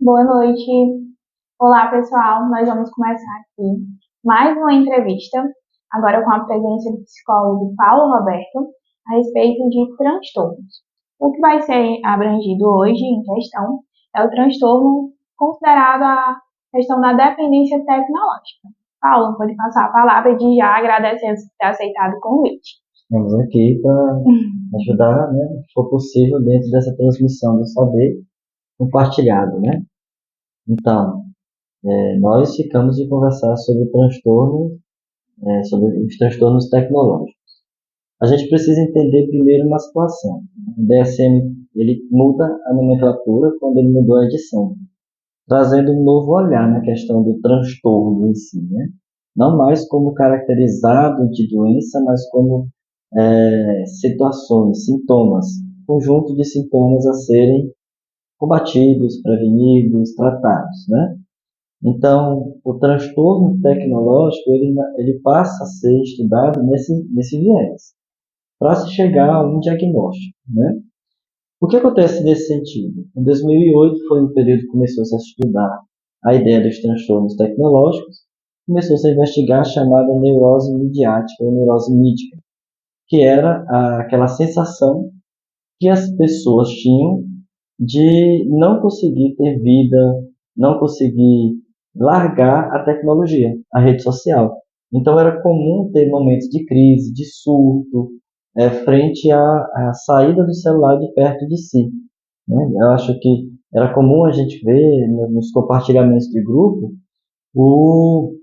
Boa noite. Olá, pessoal. Nós vamos começar aqui mais uma entrevista, agora com a presença do psicólogo Paulo Roberto, a respeito de transtornos. O que vai ser abrangido hoje em questão é o transtorno considerado a questão da dependência tecnológica. Paulo, pode passar a palavra e de já agradecendo por ter aceitado o convite. Estamos aqui para ajudar, né, se for possível, dentro dessa transmissão do saber compartilhado, né? Então, nós ficamos de conversar sobre o transtorno, sobre os transtornos tecnológicos. A gente precisa entender primeiro uma situação. O DSM, ele muda a nomenclatura quando ele mudou a edição, trazendo um novo olhar na questão do transtorno em si, né? Não mais como caracterizado de doença, mas como situações, sintomas, conjunto de sintomas a serem combatidos, prevenidos, tratados, né? Então, o transtorno tecnológico ele passa a ser estudado nesse viés, para se chegar a um diagnóstico, né? O que acontece nesse sentido? Em 2008 foi um período que começou-se a estudar a ideia dos transtornos tecnológicos, começou-se a investigar a chamada neurose midiática ou neurose mídica, que era aquela sensação que as pessoas tinham de não conseguir ter vida, não conseguir largar a tecnologia, a rede social. Então era comum ter momentos de crise, de surto, frente à saída do celular de perto de si, né? Eu acho que era comum a gente ver nos compartilhamentos de grupo o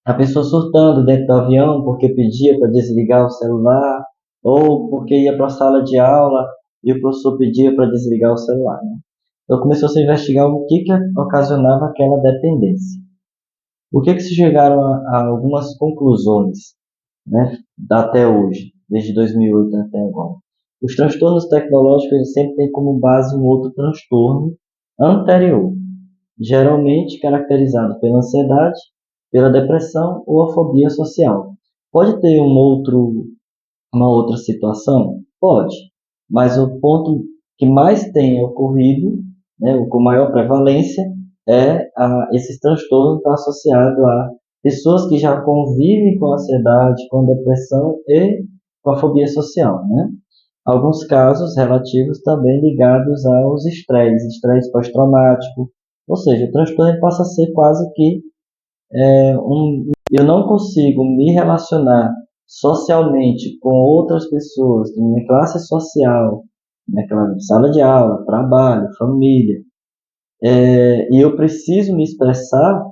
a pessoa surtando dentro do avião porque pedia para desligar o celular, ou porque ia para a sala de aula e o professor pedia para desligar o celular, né? Então começou a se investigar o que ocasionava aquela dependência. O que se chegaram a algumas conclusões, né, até hoje, desde 2008 até agora. Os transtornos tecnológicos eles sempre têm como base um outro transtorno anterior, geralmente caracterizado pela ansiedade, pela depressão ou a fobia social. Pode ter uma outra situação? Pode, mas o ponto que mais tem ocorrido, né, com maior prevalência, esses transtornos estão associados a pessoas que já convivem com ansiedade, com depressão e com a fobia social, né? Alguns casos relativos também ligados aos estresse pós-traumático, ou seja, o transtorno passa a ser quase que eu não consigo me relacionar socialmente com outras pessoas da minha classe social, naquela sala de aula, trabalho, família, e eu preciso me expressar,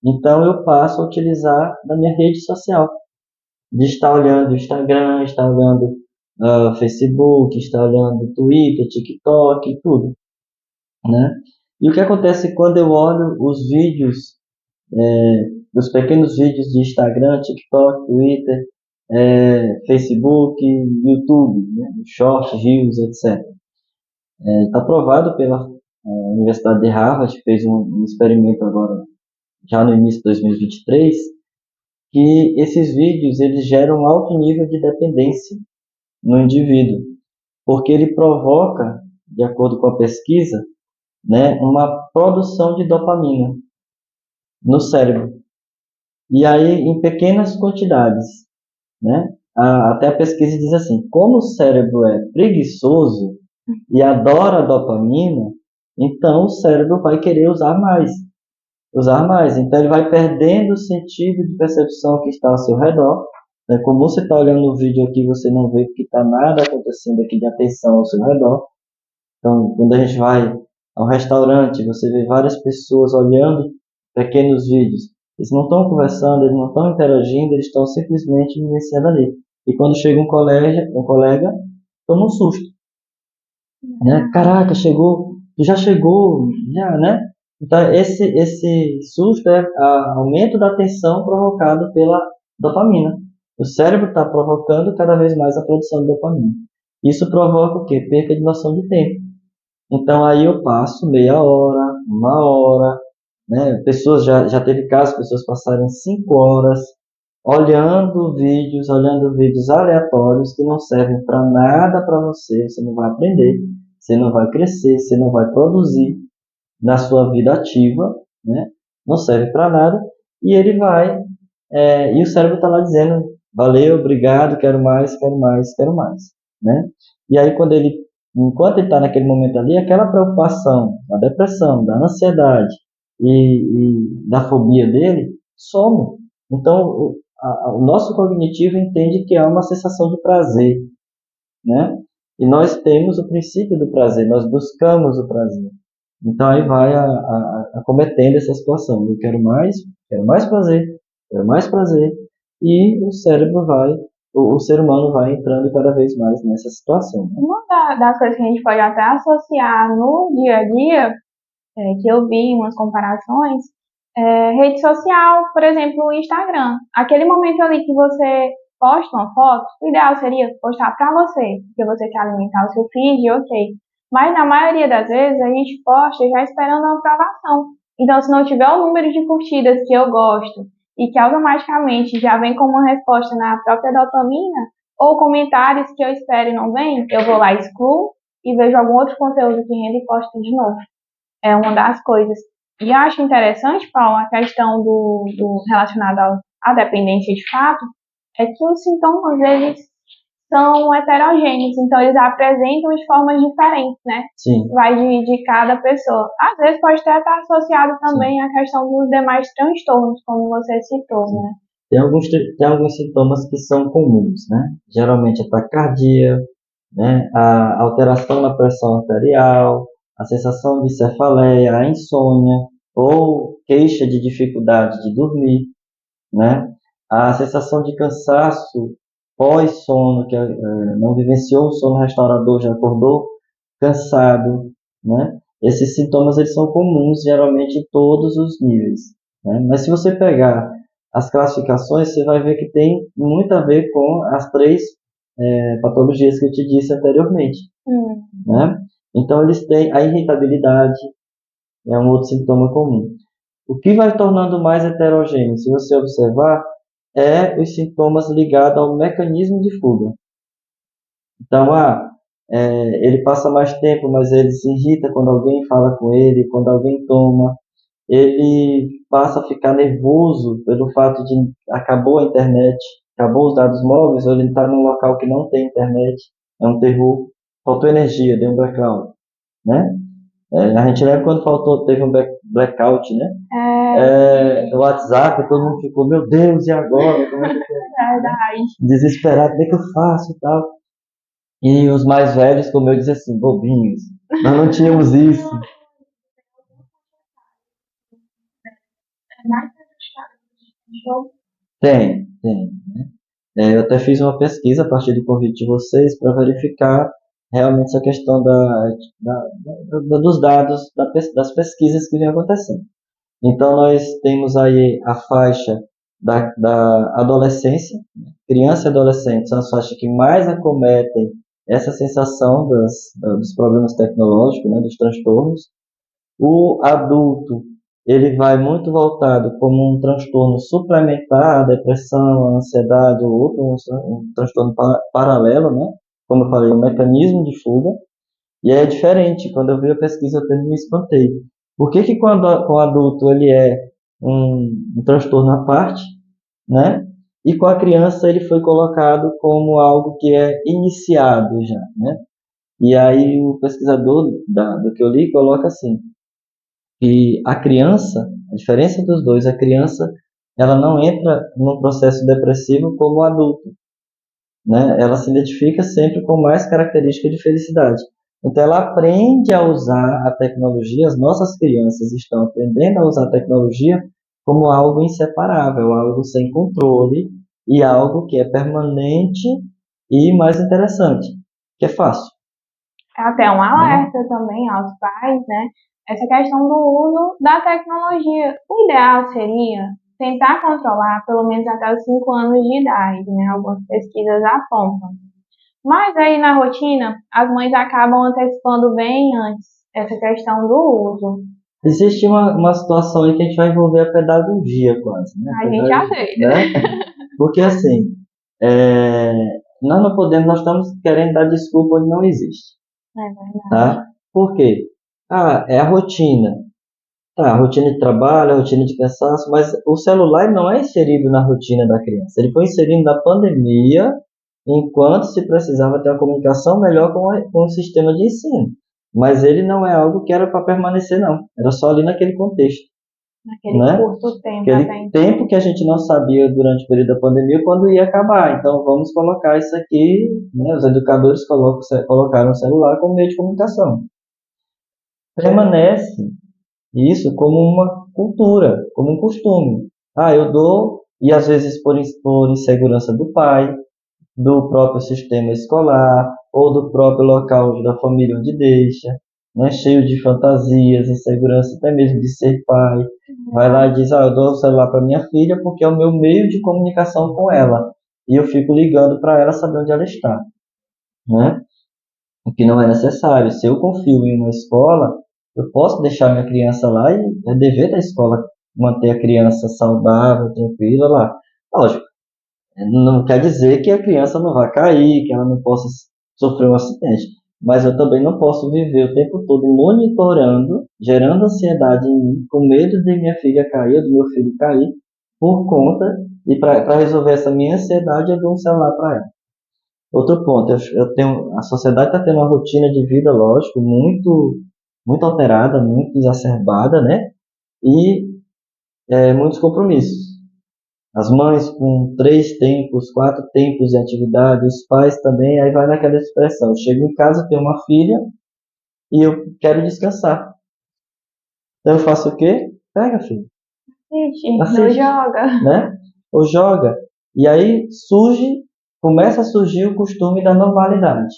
então eu passo a utilizar da minha rede social, de estar olhando o Instagram, estar olhando Facebook, estar olhando Twitter, TikTok, e tudo, né? E o que acontece quando eu olho os vídeos, os pequenos vídeos de Instagram, TikTok, Twitter, Facebook, YouTube, né? Shorts, Reels, etc. Está provado pela Universidade de Harvard, que fez um experimento agora, já no início de 2023, que esses vídeos eles geram um alto nível de dependência no indivíduo, porque ele provoca, de acordo com a pesquisa, né, uma produção de dopamina no cérebro. E aí, em pequenas quantidades, né? Até a pesquisa diz assim, como o cérebro é preguiçoso e adora a dopamina, então o cérebro vai querer usar mais. Então ele vai perdendo o sentido de percepção que está ao seu redor. Né? Como você está olhando o vídeo aqui, você não vê que está nada acontecendo aqui de atenção ao seu redor. Então, quando a gente vai ao restaurante, você vê várias pessoas olhando pequenos vídeos. Eles não estão conversando, eles não estão interagindo, eles estão simplesmente vivenciando ali. E quando chega um colega toma um susto, né? Caraca, chegou, tu já chegou, já, né? Então, esse susto é aumento da tensão provocado pela dopamina. O cérebro está provocando cada vez mais a produção de dopamina. Isso provoca o quê? Perca de noção de tempo. Então aí eu passo meia hora, uma hora, né? Pessoas já teve casos, pessoas passarem 5 horas olhando vídeos aleatórios que não servem para nada para você, você não vai aprender, você não vai crescer, você não vai produzir, na sua vida ativa, né? Não serve para nada, e ele vai, e o cérebro está lá dizendo, valeu, obrigado, quero mais, quero mais, quero mais, né? E aí enquanto ele está naquele momento ali, aquela preocupação, a depressão, da ansiedade e da fobia dele, some. Então, o nosso cognitivo entende que há uma sensação de prazer, né? E nós temos o princípio do prazer, nós buscamos o prazer. Então aí vai acometendo essa situação. Eu quero mais prazer, quero mais prazer. E o cérebro vai, o ser humano vai entrando cada vez mais nessa situação, né? Uma das coisas que a gente pode até associar no dia a dia, que eu vi umas comparações, rede social, por exemplo, o Instagram. Aquele momento ali que você posta uma foto, o ideal seria postar para você, porque você quer alimentar o seu feed, ok. Mas na maioria das vezes a gente posta já esperando a aprovação. Então, se não tiver o número de curtidas que eu gosto e que automaticamente já vem como uma resposta na própria dopamina, ou comentários que eu espero e não vem, eu vou lá, excluo e vejo algum outro conteúdo que rende e posto de novo. É uma das coisas. E eu acho interessante, Paulo, a questão do relacionado à dependência de fato, é que os sintomas, eles são heterogêneos, então eles apresentam de formas diferentes, né? Sim. Vai de cada pessoa. Às vezes pode até estar associado também à questão dos demais transtornos, como você citou, Sim. né? Tem alguns sintomas que são comuns, né? Geralmente a taquicardia, né? A alteração na pressão arterial, a sensação de cefaleia, a insônia ou queixa de dificuldade de dormir, né? A sensação de cansaço pós-sono, que não vivenciou o sono restaurador, já acordou cansado, né? Esses sintomas eles são comuns geralmente em todos os níveis, né? Mas se você pegar as classificações, você vai ver que tem muito a ver com as três patologias que eu te disse anteriormente, né? Então eles têm a irritabilidade, é um outro sintoma comum. O que vai tornando mais heterogêneo, se você observar, é os sintomas ligados ao mecanismo de fuga. Então, ele passa mais tempo, mas ele se irrita quando alguém fala com ele, quando alguém toma. Ele passa a ficar nervoso pelo fato de acabou a internet, acabou os dados móveis, ou ele está num local que não tem internet, é um terror, faltou energia, deu um blackout, né? A gente lembra quando teve um blackout, né? O WhatsApp, todo mundo ficou, meu Deus, e agora? Como é que desesperado, o que é que eu faço e tal. E os mais velhos, como eu, dizem assim, bobinhos, nós não tínhamos isso. Tem, né? Eu até fiz uma pesquisa a partir do convite de vocês para verificar realmente essa questão dos dados das pesquisas que vem acontecendo. Então, nós temos aí a faixa da adolescência, criança e adolescente são as faixas que mais acometem essa sensação dos problemas tecnológicos, né, dos transtornos. O adulto, ele vai muito voltado como um transtorno suplementar à depressão, à ansiedade ou outro, um transtorno paralelo, né? Como eu falei, um mecanismo de fuga. E é diferente, quando eu vi a pesquisa eu me espantei. Por que que quando com o adulto ele é um transtorno à parte, né? E com a criança ele foi colocado como algo que é iniciado já, né? E aí o pesquisador do que eu li coloca assim, que a criança, a diferença dos dois, a criança ela não entra num processo depressivo como o adulto, né? Ela se identifica sempre com mais características de felicidade. Então ela aprende a usar a tecnologia, as nossas crianças estão aprendendo a usar a tecnologia como algo inseparável, algo sem controle e algo que é permanente e mais interessante, que é fácil. É até um alerta também aos pais, né? Essa questão do uso da tecnologia. O ideal seria tentar controlar pelo menos até os 5 anos de idade, né? Algumas pesquisas apontam. Mas aí na rotina, as mães acabam antecipando bem antes essa questão do uso. Existe uma situação aí que a gente vai envolver a pedagogia quase, né? A gente já vê. Né? Porque assim, nós não podemos, nós estamos querendo dar desculpa onde não existe. É verdade. Tá? Por quê? É a rotina. Tá, a rotina de trabalho, a rotina de cansaço, mas o celular não é inserido na rotina da criança. Ele foi inserido na pandemia, enquanto se precisava ter uma comunicação melhor com o sistema de ensino. Mas ele não é algo que era para permanecer, não. Era só ali naquele contexto, naquele né? curto tempo até Aquele então. tempo que a gente não sabia durante o período da pandemia quando ia acabar. Então, vamos colocar isso aqui, né? Os educadores colocaram o celular como meio de comunicação. Permanece isso como uma cultura, como um costume. Ah, eu dou, e às vezes por insegurança do pai, do próprio sistema escolar, ou do próprio local da família onde deixa, né, cheio de fantasias, insegurança até mesmo de ser pai. Vai lá e diz, eu dou o celular para minha filha porque é o meu meio de comunicação com ela. E eu fico ligando para ela saber onde ela está, né? O que não é necessário. Se eu confio em uma escola, eu posso deixar minha criança lá e é dever da escola manter a criança saudável, tranquila lá. Lógico, não quer dizer que a criança não vai cair, que ela não possa sofrer um acidente. Mas eu também não posso viver o tempo todo monitorando, gerando ansiedade em mim, com medo de minha filha cair, do meu filho cair, por conta, e para resolver essa minha ansiedade, eu dou um celular para ela. Outro ponto, a sociedade está tendo uma rotina de vida, lógico, muito alterada, muito exacerbada, né? E muitos compromissos. As mães com 3 tempos, 4 tempos de atividade, os pais também, aí vai naquela expressão, chego em casa, tenho uma filha e eu quero descansar. Então eu faço o quê? Pega, filho, Assiste, não assiste, joga. né? Ou joga. E aí começa a surgir o costume da normalidade,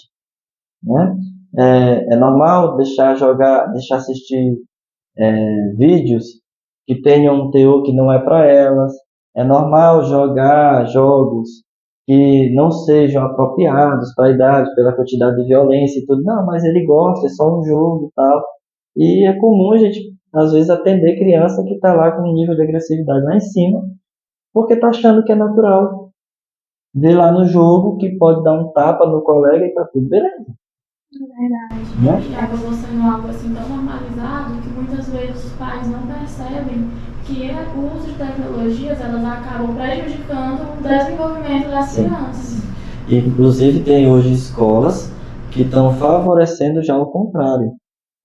né? É normal deixar jogar, deixar assistir vídeos que tenham um teor que não é para elas. É normal jogar jogos que não sejam apropriados para a idade, pela quantidade de violência e tudo. Não, mas ele gosta, é só um jogo e tal. E é comum a gente, às vezes, atender criança que está lá com um nível de agressividade lá em cima, porque está achando que é natural. Vê lá no jogo que pode dar um tapa no colega e tá tudo beleza. É verdade. Né? E acabou sendo algo assim tão normalizado que muitas vezes os pais não percebem que o uso de tecnologias elas acabam prejudicando o desenvolvimento das Sim. crianças. E, inclusive, tem hoje escolas que estão favorecendo já o contrário,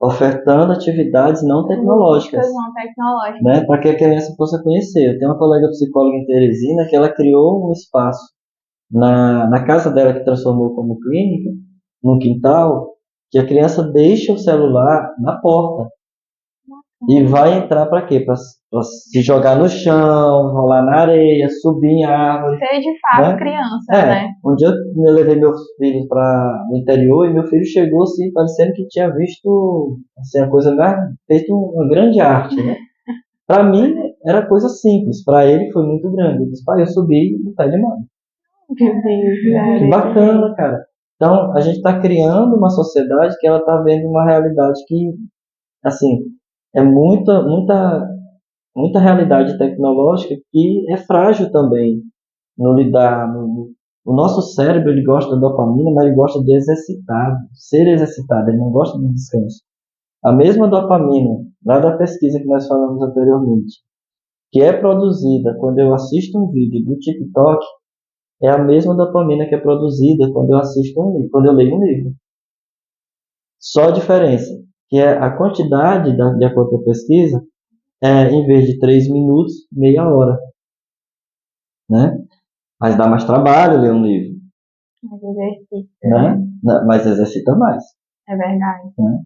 ofertando atividades não tecnológicas, Não tecnológicas. né, para que a criança possa conhecer. Eu tenho uma colega psicóloga em Teresina que ela criou um espaço na casa dela que transformou como clínica, num quintal, que a criança deixa o celular na porta e vai entrar para quê? Para se jogar no chão, rolar na areia, subir em árvore. Ser de fato Né? criança, né? Um dia eu levei meus filhos para o interior e meu filho chegou assim, parecendo que tinha visto assim, a coisa mais, feito uma grande arte, né? Para mim era coisa simples, para ele foi muito grande. Ele disse, pai, eu subi no pé de mão. Meu Deus, Que bacana, cara. Então, a gente está criando uma sociedade que ela está vendo uma realidade que, assim, é muita realidade tecnológica que é frágil também no lidar. O nosso cérebro ele gosta da dopamina, mas ele gosta de ser exercitado, ele não gosta de descanso. A mesma dopamina, lá da pesquisa que nós falamos anteriormente, que é produzida quando eu assisto um vídeo do TikTok, é a mesma dopamina que é produzida quando eu assisto um livro, quando eu leio um livro. Só a diferença, que é a quantidade, de acordo com a pesquisa, em vez de 3 minutos, meia hora, né? Mas dá mais trabalho ler um livro, Mas exercício, né? Mas exercita mais, é verdade. né?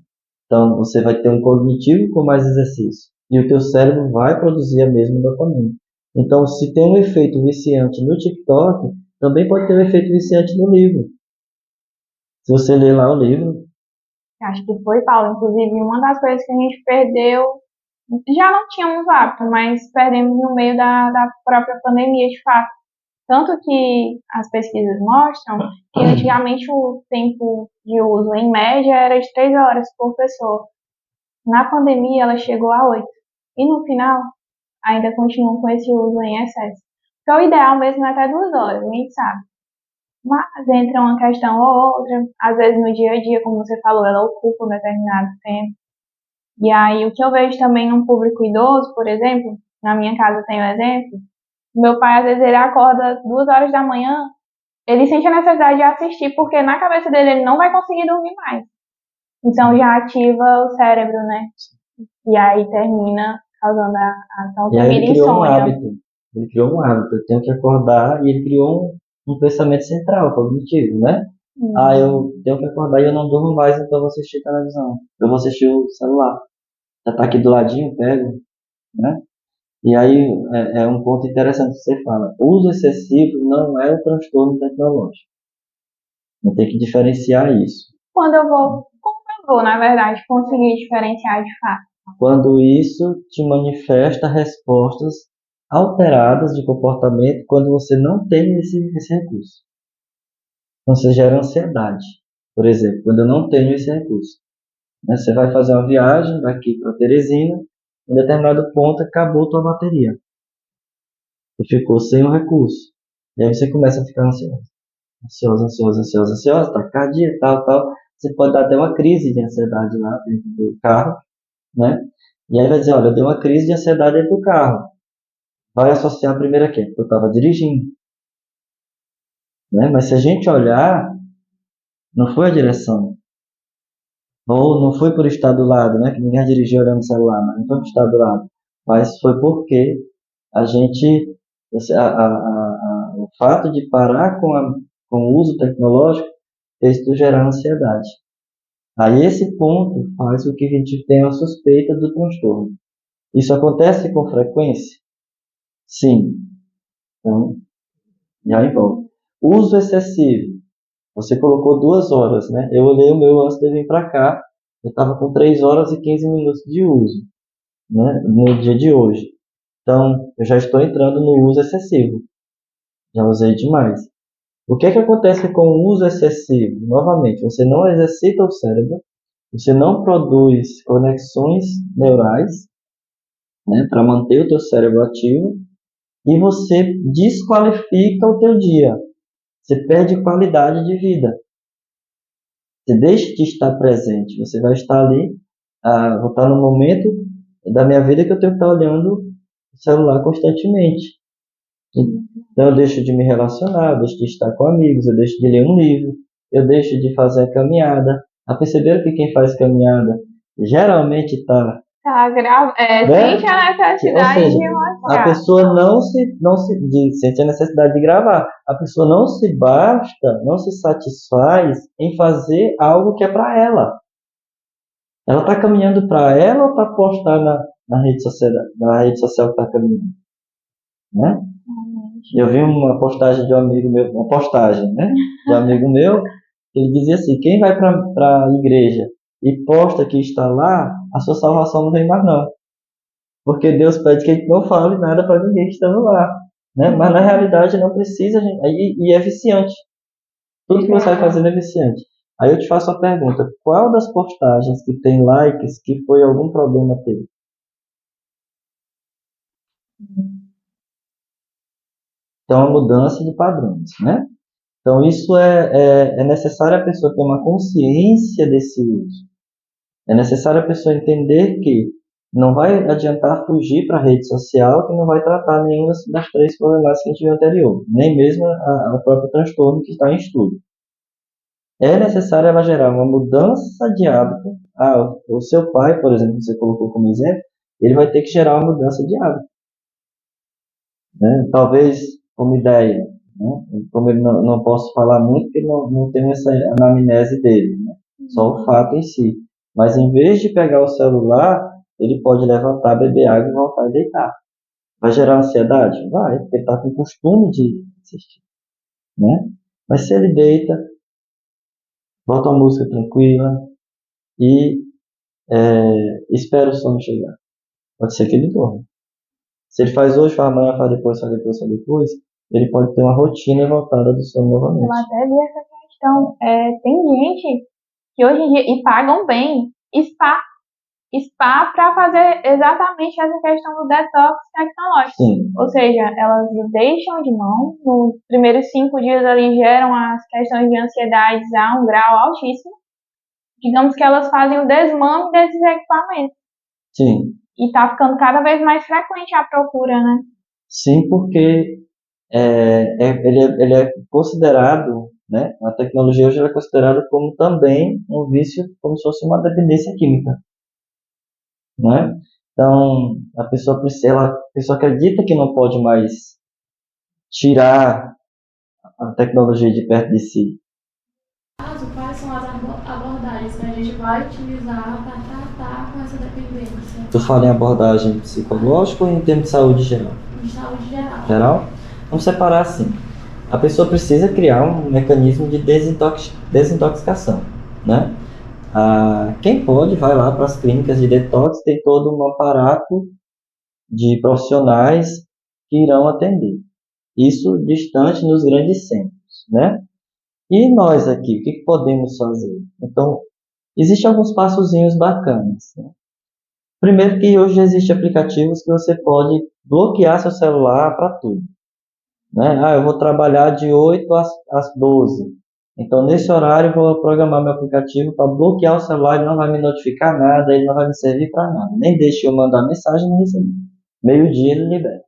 Então, você vai ter um cognitivo com mais exercício. E o teu cérebro vai produzir a mesma dopamina. Então, se tem um efeito viciante no TikTok, também pode ter um efeito viciante no livro. Se você ler lá o livro, Acho que foi, Paulo. Inclusive, uma das coisas que a gente perdeu, já não tínhamos hábito, mas perdemos no meio da própria pandemia, de fato. Tanto que as pesquisas mostram que antigamente o tempo de uso, em média, era de 3 horas por pessoa. Na pandemia, ela chegou a 8. E no final, ainda continua com esse uso em excesso. Então, o ideal mesmo é até 2 horas, a gente sabe. Mas entra uma questão ou outra, às vezes no dia a dia, como você falou, ela ocupa um determinado tempo. E aí, o que eu vejo também num público idoso, por exemplo, na minha casa tem um exemplo, meu pai, às vezes, ele acorda 2 horas da manhã, ele sente a necessidade de assistir, porque na cabeça dele ele não vai conseguir dormir mais. Então já ativa o cérebro, né? E aí termina causando a tão E aí ele temida criou um insônia. hábito. Ele criou um hábito. Eu tenho que acordar e ele criou um pensamento central, cognitivo, né? Ah, eu tenho que acordar e eu não durmo mais, então eu vou assistir televisão. Eu vou assistir o celular. Já tá aqui do ladinho, pego, né? E aí é um ponto interessante que você fala. O uso excessivo não é o transtorno tecnológico. A gente tem que diferenciar isso. Como eu vou, na verdade, conseguir diferenciar de fato? Quando isso te manifesta respostas alteradas de comportamento quando você não tem esse recurso. Então, você gera ansiedade. Por exemplo, quando eu não tenho esse recurso. Né? Você vai fazer uma viagem daqui para Teresina, em determinado ponto acabou tua bateria. Você ficou sem o recurso. E aí você começa a ficar ansioso. Ansioso, taquicardia, tal. Você pode dar até uma crise de ansiedade lá dentro do carro, né? E aí vai dizer, olha, eu dei uma crise de ansiedade dentro do carro. Vai associar primeiro a quê? Porque eu estava dirigindo, né? Mas se a gente olhar, não foi a direção. Ou não foi por estar do lado, né? Que ninguém dirigiu olhando o celular, mas não foi por estar do lado. Mas foi porque a gente, o fato de parar com o uso tecnológico fez tu gerar ansiedade. Aí esse ponto faz com que a gente tenha a suspeita do transtorno. Isso acontece com frequência? Sim. Então, já envolve. Uso excessivo. Você colocou 2 horas, né? Eu olhei o meu antes de vir para cá. Eu estava com 3 horas e 15 minutos de uso, né? No dia de hoje. Então, eu já estou entrando no uso excessivo. Já usei demais. O que é que acontece com o uso excessivo? Novamente, você não exercita o cérebro, você não produz conexões neurais, né, para manter o teu cérebro ativo e você desqualifica o teu dia. Você perde qualidade de vida. Você deixa de estar presente. Você vai estar ali, vou estar no momento da minha vida que eu tenho que estar olhando o celular constantemente. Então eu deixo de me relacionar, eu deixo de estar com amigos, eu deixo de ler um livro, eu deixo de fazer a caminhada. Já perceberam que quem faz caminhada geralmente está, né? Sente a Ou necessidade seja, de a mostrar. pessoa sente a necessidade de gravar. A pessoa não se basta, não se satisfaz em fazer algo que é para ela. Ela está caminhando para ela ou para postar na rede social que está caminhando, né? Eu vi uma postagem de um amigo meu, né? De um amigo meu, ele dizia assim: quem vai para a igreja e posta que está lá, a sua salvação não vem mais não. Porque Deus pede que a gente não fale nada para ninguém que estando lá, né? Mas na realidade não precisa, e é viciante. Tudo que você vai fazendo é viciante. Aí eu te faço a pergunta: qual das postagens que tem likes que foi algum problema teu? Então, a mudança de padrões, né? Então, isso é necessário a pessoa ter uma consciência desse uso. É necessário a pessoa entender que não vai adiantar fugir para a rede social que não vai tratar nenhuma das três problemáticas que a gente viu anterior, nem mesmo o próprio transtorno que está em estudo. É necessário ela gerar uma mudança de hábito. O seu pai, por exemplo, que você colocou como exemplo, ele vai ter que gerar uma mudança de hábito, né? Talvez, como ideia, né? Como ele não posso falar muito, porque não tenho essa anamnese dele, né? Só o fato em si. Mas em vez de pegar o celular, ele pode levantar, beber água e voltar a deitar. Vai gerar ansiedade? Vai, porque ele está com costume de assistir, né? Mas se ele deita, bota uma música tranquila e espera o sono chegar, pode ser que ele dorma. Se ele faz hoje, faz amanhã, faz depois, ele pode ter uma rotina voltada do sono Eu novamente. até vi essa questão. Tem gente que hoje em dia, e pagam bem, spa para fazer exatamente essa questão do detox tecnológico. Sim. Ou seja, elas deixam de mão, nos primeiros 5 dias ali geram as questões de ansiedade a um grau altíssimo. Digamos que elas fazem o desmame desses equipamentos. Sim, E tá ficando cada vez mais frequente a procura, né? sim, porque ele é considerado, né? A tecnologia hoje ela é considerada como também um vício, como se fosse uma dependência química, né? Então, a pessoa acredita que não pode mais tirar a tecnologia de perto de si. Caso, quais são as abordagens que a gente vai utilizar para tratar com essa dependência? Tu fala em abordagem psicológica ou em termos de saúde geral? De saúde geral. Geral? Vamos separar assim. A pessoa precisa criar um mecanismo de desintoxicação, né? Quem pode vai lá para as clínicas de detox, tem todo um aparato de profissionais que irão atender. Isso distante nos grandes centros, né? E nós aqui, o que podemos fazer? Então, existem alguns passozinhos bacanas, né? Primeiro que hoje existem aplicativos que você pode bloquear seu celular para tudo, né? Eu vou trabalhar de 8 às 12. Então, nesse horário, eu vou programar meu aplicativo para bloquear o celular, ele não vai me notificar nada, ele não vai me servir para nada. Nem deixe eu mandar mensagem nem receber. Meio-dia ele libera,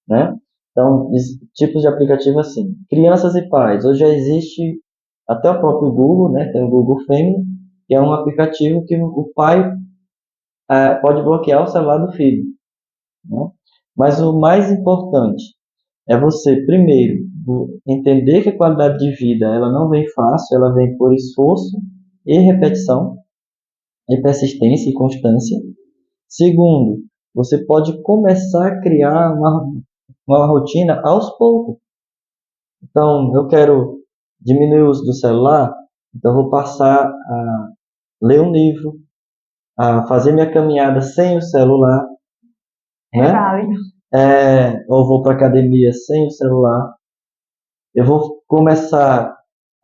né? Então, tipos de aplicativo assim. Crianças e pais. Hoje já existe até o próprio Google, né? Tem o Google Family, que é um aplicativo que o pai pode bloquear o celular do filho, né? Mas o mais importante é você, primeiro, entender que a qualidade de vida ela não vem fácil, ela vem por esforço e repetição, e persistência e constância. Segundo, você pode começar a criar uma rotina aos poucos. Então, eu quero diminuir o uso do celular, então eu vou passar a ler um livro, a fazer minha caminhada sem o celular, É né? válido. Ou vou para academia sem o celular. Eu vou começar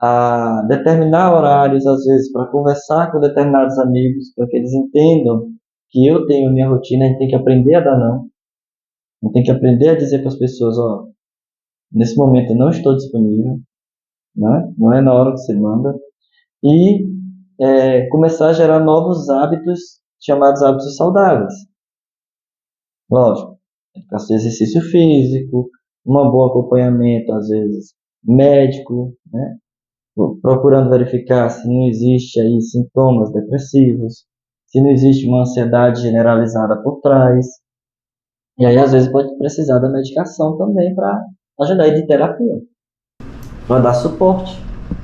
a determinar horários, às vezes, para conversar com determinados amigos, para que eles entendam que eu tenho minha rotina, a gente tem que aprender a dar não. A gente tem que aprender a dizer para as pessoas, ó, nesse momento eu não estou disponível, né? Não é na hora que você manda. E começar a gerar novos hábitos, chamados hábitos saudáveis. Lógico, exercício físico, um bom acompanhamento, às vezes, médico, né? Procurando verificar se não existe aí sintomas depressivos, se não existe uma ansiedade generalizada por trás. E aí, às vezes, pode precisar da medicação também para ajudar, e de terapia, para dar suporte.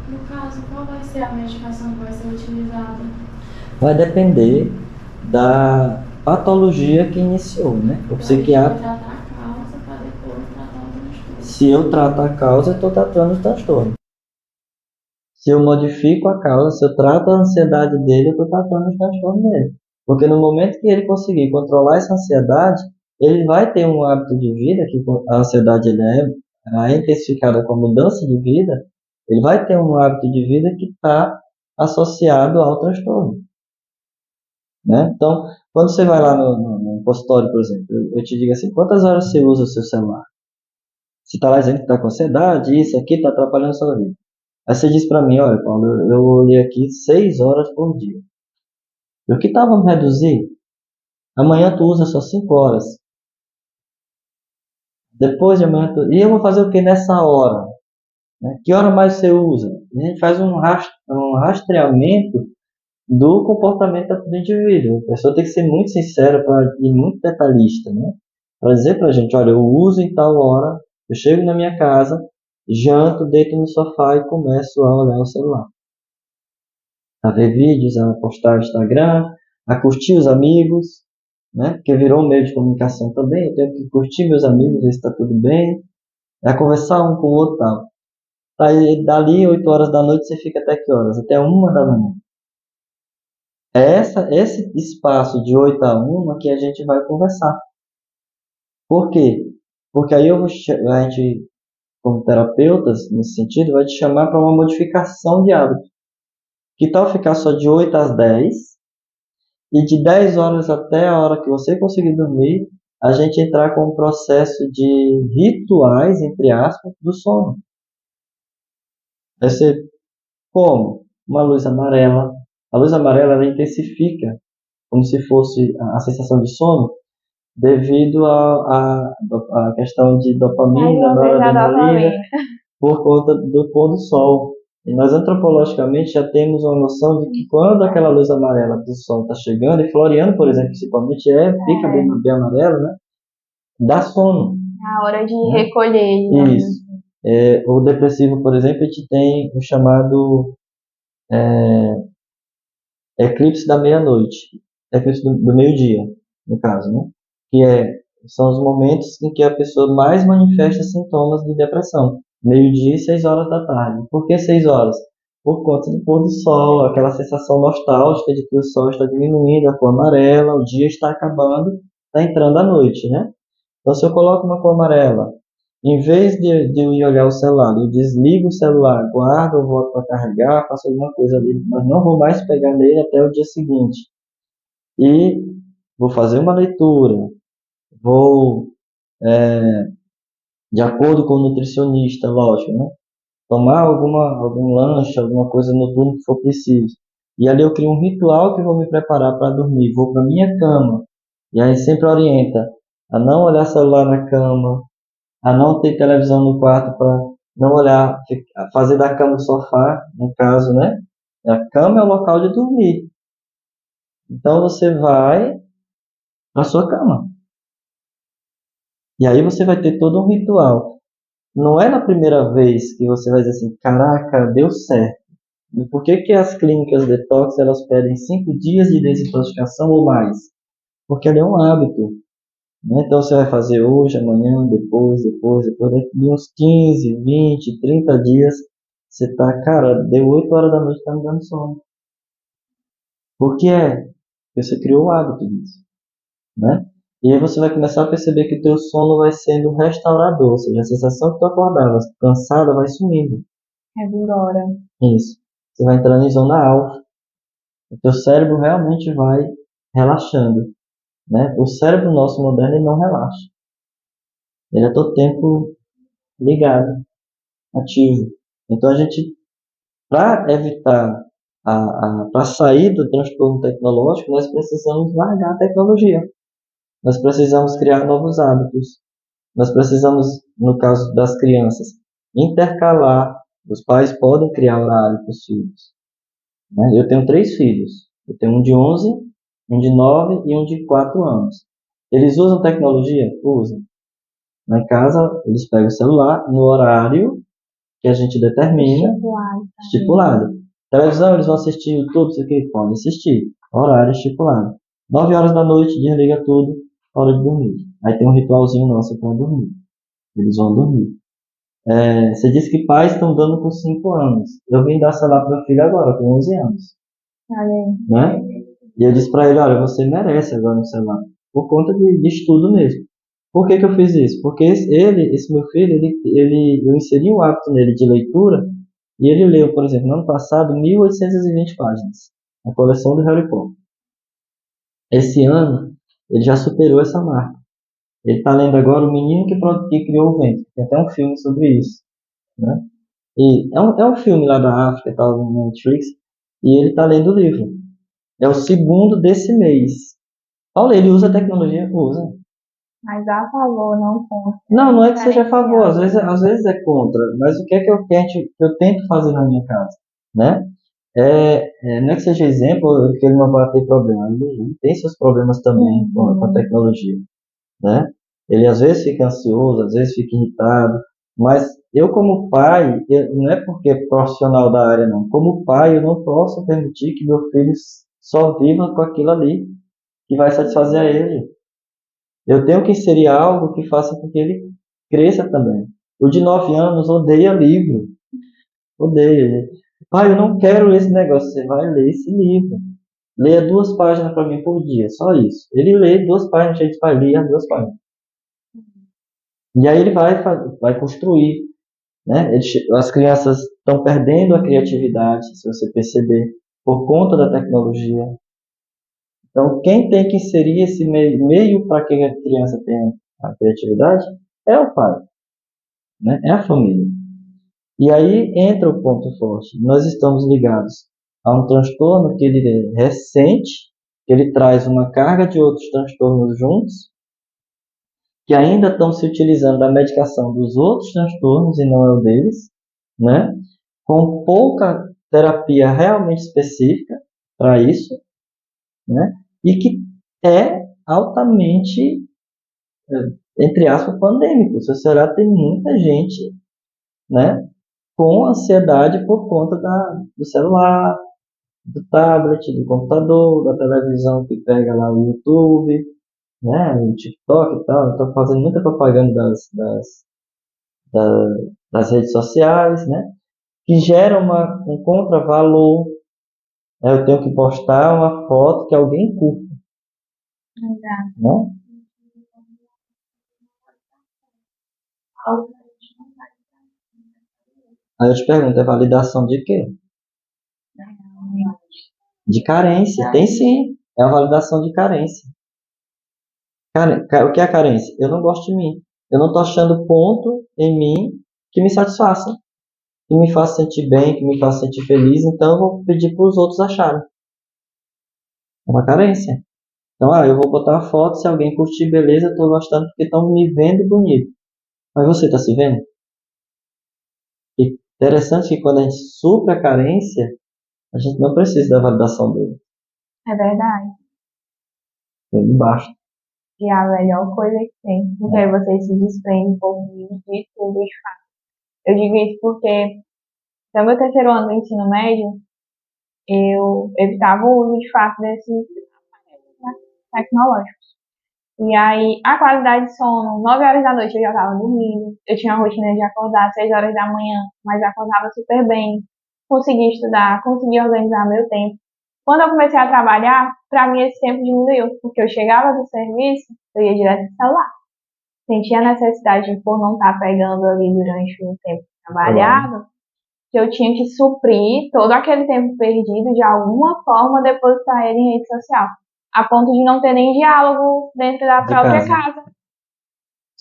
No caso, qual vai ser a medicação que vai ser utilizada? Vai depender da patologia que iniciou, né? O psiquiatra, tratar a causa para depois tratar o transtorno. se eu trato a causa, eu estou tratando o transtorno. Se eu modifico a causa, se eu trato a ansiedade dele, eu estou tratando o transtorno dele. Porque no momento que ele conseguir controlar essa ansiedade, ele vai ter um hábito de vida, que a ansiedade ela é intensificada com a mudança de vida, ele vai ter um hábito de vida que está associado ao transtorno, né? Então, quando você vai lá no consultório, por exemplo, eu te digo assim, quantas horas você usa o seu celular? Você está lá dizendo que está com ansiedade, isso aqui está atrapalhando a sua vida. Aí você diz para mim, olha, Paulo, eu olhei aqui 6 horas por dia. E o que tá, vamos reduzir? Amanhã tu usa só 5 horas. Depois de amanhã tu... E eu vou fazer o que nessa hora? Né? Que hora mais você usa? E a gente faz um rastreamento do comportamento do indivíduo. A pessoa tem que ser muito sincera e muito detalhista, né? Para dizer para a gente, olha, eu uso em tal hora, eu chego na minha casa, janto, deito no sofá e começo a olhar o celular. A ver vídeos, a postar no Instagram, a curtir os amigos, né? Porque virou um meio de comunicação também, eu tenho que curtir meus amigos, ver se está tudo bem, a conversar um com o outro, tal. Aí, dali 8 horas da noite, você fica até que horas? Até 1 da manhã. É esse espaço de 8 a 1 que a gente vai conversar. Por quê? Porque aí a gente, como terapeutas, nesse sentido, vai te chamar para uma modificação de hábito. Que tal ficar só de 8 às 10 e de 10 horas até a hora que você conseguir dormir, a gente entrar com um processo de rituais, entre aspas, do sono. Vai ser como? Uma luz amarela. A luz amarela ela intensifica como se fosse a sensação de sono, devido à questão de Mais dopamina, uma vez a noradrenalina, dopamina. por conta do pôr do sol. E nós antropologicamente já temos uma noção de que quando aquela luz amarela do sol está chegando, e floreando, por exemplo, principalmente, fica bem, bem amarelo, né? Dá sono, A hora de né? recolher, digamos Isso. assim. O depressivo, por exemplo, a gente tem o chamado eclipse da meia-noite, eclipse do meio-dia, no caso, né? Que são os momentos em que a pessoa mais manifesta sintomas de depressão. Meio-dia e 6 horas da tarde. Por que 6 horas? Por conta do pôr do sol, aquela sensação nostálgica de que o sol está diminuindo, a cor amarela, o dia está acabando, está entrando a noite, né? Então, se eu coloco uma cor amarela, em vez de eu ir olhar o celular, eu desligo o celular, guardo, eu volto para carregar, faço alguma coisa ali, mas não vou mais pegar nele até o dia seguinte. E vou fazer uma leitura, vou, de acordo com o nutricionista, lógico, né? Tomar algum lanche, alguma coisa noturna que for preciso. E ali eu crio um ritual que eu vou me preparar para dormir. Vou para minha cama. E aí sempre orienta a não olhar celular na cama, a não ter televisão no quarto para não olhar, fazer da cama o sofá, no caso, né? A cama é o local de dormir. Então você vai para sua cama. E aí você vai ter todo um ritual. Não é na primeira vez que você vai dizer assim, caraca, deu certo. E por que as clínicas detox elas pedem 5 dias de desintoxicação ou mais? Porque ali é um hábito. Né? Então você vai fazer hoje, amanhã, depois, daqui de uns 15, 20, 30 dias, você tá, cara, deu 8 horas da noite, tá me dando sono. Por que é? Porque você criou o hábito disso, né? E aí você vai começar a perceber que o teu sono vai sendo restaurador, ou seja, a sensação que tu acordava cansada vai sumindo. Revigora. Isso. Você vai entrando em zona alfa. O teu cérebro realmente vai relaxando, né? O cérebro nosso moderno ele não relaxa. Ele é todo tempo ligado, ativo. Então a gente, para evitar, para sair do transtorno tecnológico, nós precisamos largar a tecnologia. Nós precisamos criar novos hábitos. Nós precisamos, no caso das crianças, intercalar. Os pais podem criar horário para os filhos. Né? Eu tenho 3 filhos. Eu tenho um de 11, um de 9 e um de 4 anos. Eles usam tecnologia? Usam. Na casa, eles pegam o celular no horário que a gente determina, estipulado. Televisão, eles vão assistir YouTube, isso aqui, podem assistir. Horário estipulado. 9 horas da noite, desliga tudo, hora de dormir. Aí tem um ritualzinho nosso para dormir. Eles vão dormir. Você disse que pais estão dando com 5 anos. Eu vim dar celular para meu filho agora, com 11 anos. Né? E eu disse para ele, olha, você merece agora um celular. Por conta de estudo mesmo. Por que eu fiz isso? Porque esse meu filho, eu inseri um hábito nele de leitura e ele leu, por exemplo, no ano passado, 1820 páginas, a coleção do Harry Potter. Esse ano, ele já superou essa marca. Ele está lendo agora O Menino que Criou o Vento. Tem até um filme sobre isso. Né? E é um filme lá da África, tá, no Netflix, e ele está lendo o livro. É o segundo desse mês. Olha, ele usa a tecnologia? Usa. Mas a favor, não contra. Não é que seja a favor, às vezes é contra, mas o que é que eu tento fazer na minha casa, né? Não é que seja exemplo, que ele não vai ter problema, ele tem seus problemas também com a tecnologia, né? Ele às vezes fica ansioso, às vezes fica irritado, mas eu como pai, não é porque é profissional da área não, como pai eu não posso permitir que meu filho só viva com aquilo ali, que vai satisfazer a ele. Eu tenho que inserir algo que faça com que ele cresça também. O de 9 anos odeia livro. Odeia. Pai, eu não quero esse negócio. Você vai ler esse livro. Leia 2 páginas para mim por dia. Só isso. Ele lê 2 páginas, a gente vai ler as 2 páginas. E aí ele vai construir. Né? As crianças estão perdendo a criatividade, se você perceber, por conta da tecnologia. Então, quem tem que inserir esse meio para que a criança tenha a criatividade é o pai, né? É a família. E aí entra o ponto forte. Nós estamos ligados a um transtorno que ele é recente, Ele traz uma carga de outros transtornos juntos, que ainda estão se utilizando da medicação dos outros transtornos e não é o deles, né? Com pouca terapia realmente específica para isso, né? E que é altamente, entre aspas, pandêmico. Se você olhar, tem muita gente, né, com ansiedade por conta do celular, do tablet, do computador, da televisão que pega lá o YouTube, né, o TikTok e tal. Estou fazendo muita propaganda das redes sociais, né, que gera um contravalor. Eu tenho que postar uma foto que alguém curta, Exato. né? Aí eu te pergunto, é validação de quê? De carência. Tem sim, é a validação de carência. O que é a carência? Eu não gosto de mim. Eu não estou achando ponto em mim que me satisfaça, que me faça sentir bem, que me faça sentir feliz, então eu vou pedir para os outros acharem. É uma carência. Então, eu vou botar uma foto, se alguém curtir, beleza, estou gostando porque estão me vendo bonito. Mas você está se vendo? E interessante que quando a gente supre a carência, a gente não precisa da validação dele. É verdade. Ele basta. E é a melhor coisa que tem. Porque aí você se desprende um pouco de tudo, de fato. Eu digo isso porque no meu terceiro ano do ensino médio, eu evitava o uso de fato desses aparelhos, né, tecnológicos. E aí, a qualidade de sono, 9 horas da noite eu já estava dormindo. Eu tinha a rotina de acordar às 6 horas da manhã, mas acordava super bem. Consegui estudar, consegui organizar meu tempo. Quando eu comecei a trabalhar, para mim esse tempo diminuiu, porque eu chegava do serviço, eu ia direto pro celular. Sentia a necessidade de, por não estar pegando ali durante o tempo trabalhado, que eu tinha que suprir todo aquele tempo perdido de alguma forma, depositar ele em rede social, a ponto de não ter nem diálogo dentro da própria casa.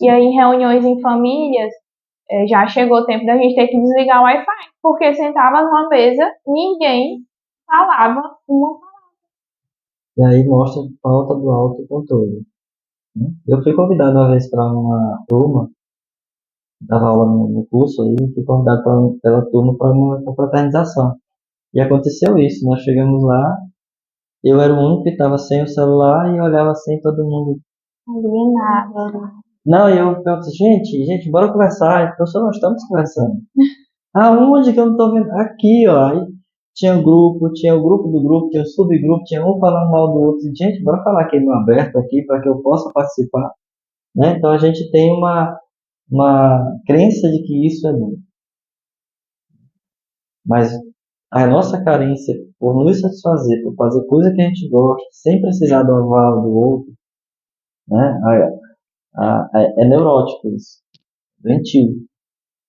E aí, em reuniões em famílias, já chegou o tempo da gente ter que desligar o Wi-Fi, porque sentava numa mesa, ninguém falava uma palavra. E aí mostra falta do autocontrole, né? Eu fui convidado uma vez para uma turma, dava aula no curso aí, fui convidado pela turma para uma confraternização. E aconteceu isso, nós chegamos lá, eu era o único que estava sem o celular e olhava assim todo mundo. Alienado. Não, e eu pergunto, gente, bora conversar. E, professor, nós estamos conversando. Aonde que eu não estou vendo? Aqui, ó. Aí tinha o grupo do grupo, tinha o subgrupo, tinha um falando mal do outro. Gente, bora falar aqui no aberto aqui para que eu possa participar, né? Então a gente tem uma crença de que isso é bom. Mas a nossa carência por nos satisfazer, por fazer coisa que a gente gosta, sem precisar do aval do outro, né? É neurótico isso, doentio.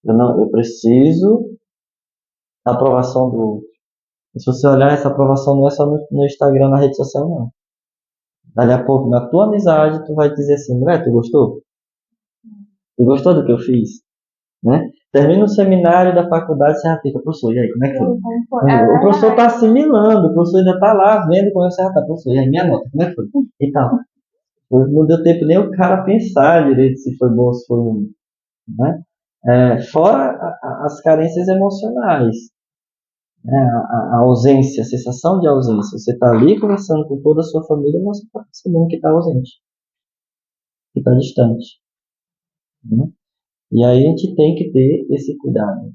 Eu preciso da aprovação do outro. E se você olhar, essa aprovação não é só no Instagram, na rede social, não. Dali a pouco, na tua amizade, tu vai dizer assim, mulher, tu gostou? Tu gostou do que eu fiz? Né? Termina o seminário da faculdade, você já fica, professor, e aí, como é que foi? O professor está assimilando, o professor ainda está lá vendo como você já está, professor, e aí, minha nota, como é que foi? E tal. Não deu tempo nem o cara pensar direito se foi bom ou se foi ruim, né? Fora as carências emocionais, né? A ausência, a sensação de ausência. Você está ali conversando com toda a sua família, mas você está percebendo que está ausente, que está distante, né? E aí a gente tem que ter esse cuidado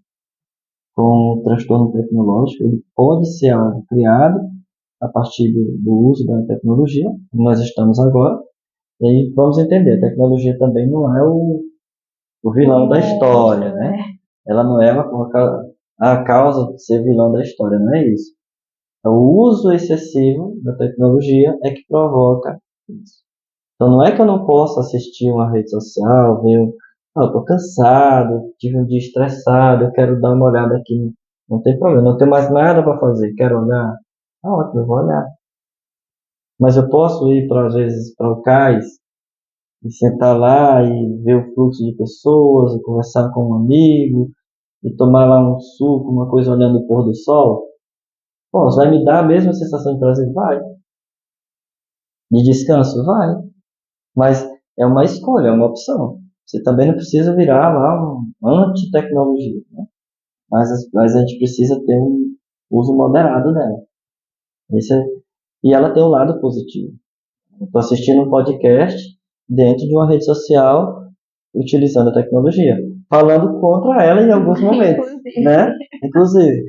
com o transtorno tecnológico. Ele pode ser algo criado a partir do uso da tecnologia, como nós estamos agora. E aí vamos entender, a tecnologia também não é o vilão da história, né? Ela não é a causa de ser vilão da história, não é isso. O uso excessivo da tecnologia é que provoca isso. Então não é que eu não possa assistir uma rede social, ver, eu estou cansado, tive um dia estressado, eu quero dar uma olhada aqui. Não tem problema, não tenho mais nada para fazer, quero olhar. Ótimo, eu vou olhar. Mas eu posso ir, às vezes, para o cais e sentar lá e ver o fluxo de pessoas, e conversar com um amigo, e tomar lá um suco, uma coisa olhando o pôr do sol. Bom, você vai me dar a mesma sensação de prazer? Vai. De descanso? Vai. Mas é uma escolha, é uma opção. Você também não precisa virar lá um anti-tecnologia, né? Mas a gente precisa ter um uso moderado dela. Esse é- e ela tem um lado positivo. Estou assistindo um podcast dentro de uma rede social utilizando a tecnologia, falando contra ela em alguns momentos, Inclusive. né? Inclusive.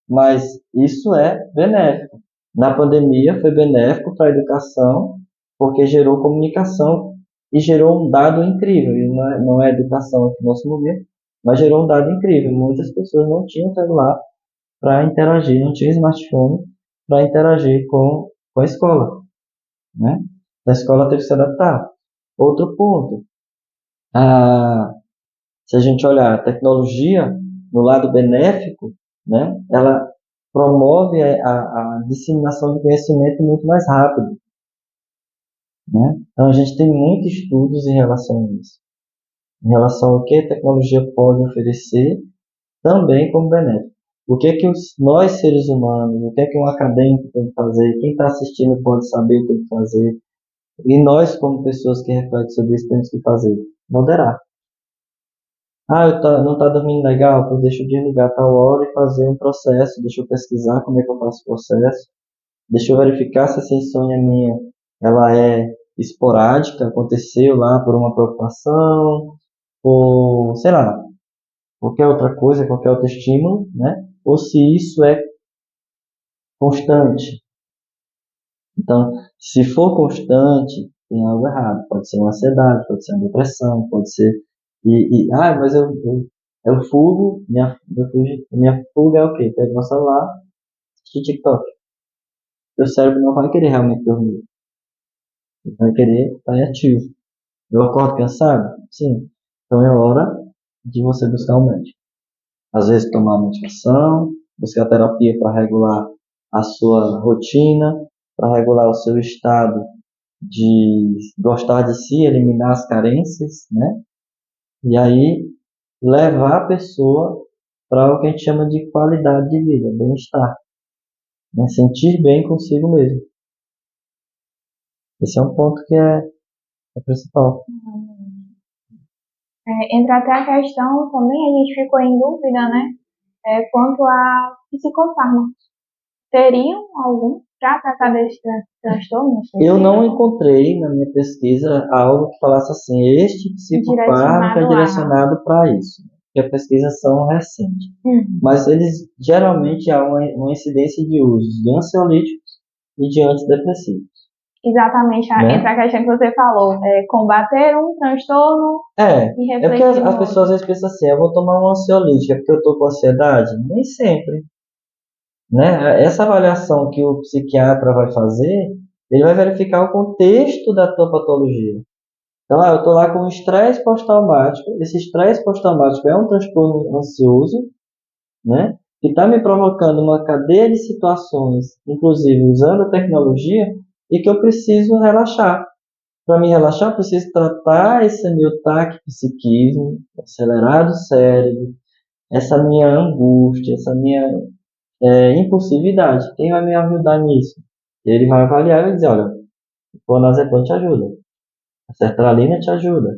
Mas isso é benéfico. Na pandemia foi benéfico para a educação, porque gerou comunicação e gerou um dado incrível. E não é educação aqui no nosso momento, mas gerou um dado incrível. Muitas pessoas não tinham celular para interagir, não tinham smartphone para interagir com a escola, né? A escola teve que se adaptar. Outro ponto, a, se a gente olhar a tecnologia no lado benéfico, né, ela promove a disseminação de conhecimento muito mais rápido, né? Então a gente tem muitos estudos em relação a isso, em relação ao que a tecnologia pode oferecer, também como benéfico. O que é que nós seres humanos, o que é que um acadêmico tem que fazer, quem está assistindo pode saber o que tem que fazer, e nós como pessoas que refletem sobre isso temos que fazer, moderar. Ah, não tá dormindo legal? Pois deixa eu desligar tal hora e fazer um processo. Deixa eu pesquisar como é que eu faço o processo. Deixa eu verificar se essa insônia minha, ela é esporádica, aconteceu lá por uma preocupação, ou sei lá, qualquer outra coisa, qualquer outro estímulo, né? Ou se isso é constante. Então, se for constante, tem algo errado. Pode ser uma ansiedade, pode ser uma depressão, pode ser. Mas eu fugo, minha fuga é o quê? Pego meu celular, assistir TikTok. Meu cérebro não vai querer realmente dormir. Ele vai querer estar ativo. Eu acordo cansado? Sim. Então é hora de você buscar um médico. Às vezes tomar medicação, buscar terapia para regular a sua rotina, para regular o seu estado de gostar de si, eliminar as carências, né? E aí levar a pessoa para o que a gente chama de qualidade de vida, bem-estar, né? Sentir bem consigo mesmo. Esse é um ponto que é principal. Entra até a questão, também a gente ficou em dúvida, né? Quanto a psicofármacos. Teriam algum para tratar desse transtorno? Eu não encontrei na minha pesquisa algo que falasse assim, este psicofármaco é direcionado para isso, porque as pesquisas são recentes. Mas eles geralmente há uma incidência de uso de ansiolíticos e de antidepressivos. Exatamente, né? entra a questão que você falou, combater um transtorno e É porque refletir no as pessoas às vezes pensam assim, eu vou tomar um ansiolítico, é porque eu estou com ansiedade? Nem sempre, né? Essa avaliação que o psiquiatra vai fazer, ele vai verificar o contexto da tua patologia. Então, eu estou lá com um estresse pós-traumático, esse estresse pós-traumático é um transtorno ansioso, né? Que está me provocando uma cadeia de situações, inclusive usando a tecnologia, e que eu preciso relaxar. Para me relaxar, eu preciso tratar esse meu taquipsiquismo, acelerado cérebro, essa minha angústia, essa minha impulsividade. Quem vai me ajudar nisso? Ele vai avaliar e vai dizer, olha, o clonazepam te ajuda, a sertralina te ajuda,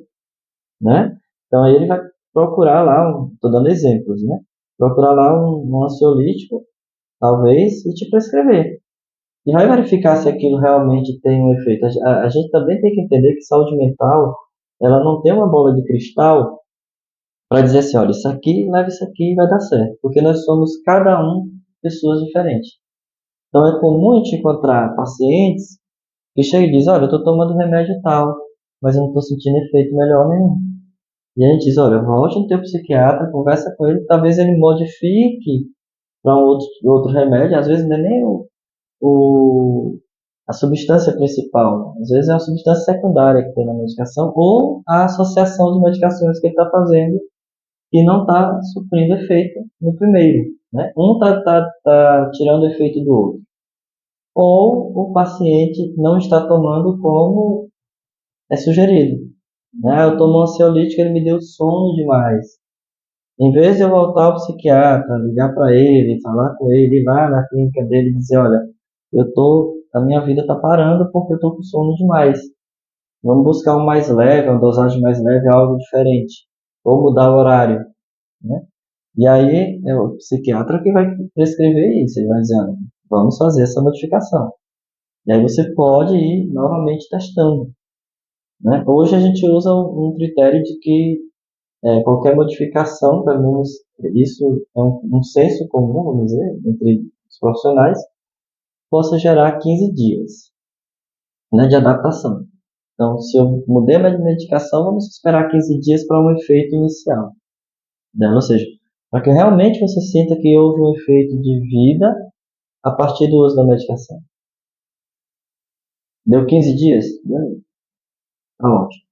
né? Então aí ele vai procurar lá, estou dando exemplos, né? Procurar lá um ansiolítico, talvez, e te prescrever. E vai verificar se aquilo realmente tem um efeito. A gente também tem que entender que saúde mental, ela não tem uma bola de cristal para dizer assim, olha, isso aqui, leva isso aqui e vai dar certo. Porque nós somos, cada um, pessoas diferentes. Então é comum a gente encontrar pacientes que chegam e dizem, olha, eu estou tomando remédio tal, mas eu não estou sentindo efeito melhor nenhum. E a gente diz, olha, volte no teu psiquiatra, conversa com ele, talvez ele modifique para um outro remédio, às vezes não é nem o, a substância principal, às vezes é uma substância secundária que tem na medicação, ou a associação de medicações que ele está fazendo e não está suprindo efeito no primeiro. Né? Um está tirando o efeito do outro. Ou o paciente não está tomando como é sugerido. Né? Eu tomo um ansiolítico, ele me deu sono demais. Em vez de eu voltar ao psiquiatra, ligar para ele, falar com ele, ir lá na clínica dele e dizer, olha, eu estou a minha vida está parando porque eu estou com sono demais. Vamos buscar um mais leve, uma dosagem mais leve, algo diferente. Ou mudar o horário, né? E aí é o psiquiatra que vai prescrever isso. Ele vai dizendo, vamos fazer essa modificação. E aí você pode ir novamente testando, né? Hoje a gente usa um critério de que qualquer modificação, pelo menos isso é um senso comum, vamos dizer, entre os profissionais, possa gerar 15 dias, né, de adaptação. Então, se eu mudei a minha medicação, vamos esperar 15 dias para um efeito inicial, né? Ou seja, para que realmente você sinta que houve um efeito de vida a partir do uso da medicação. Deu 15 dias? Tá ótimo.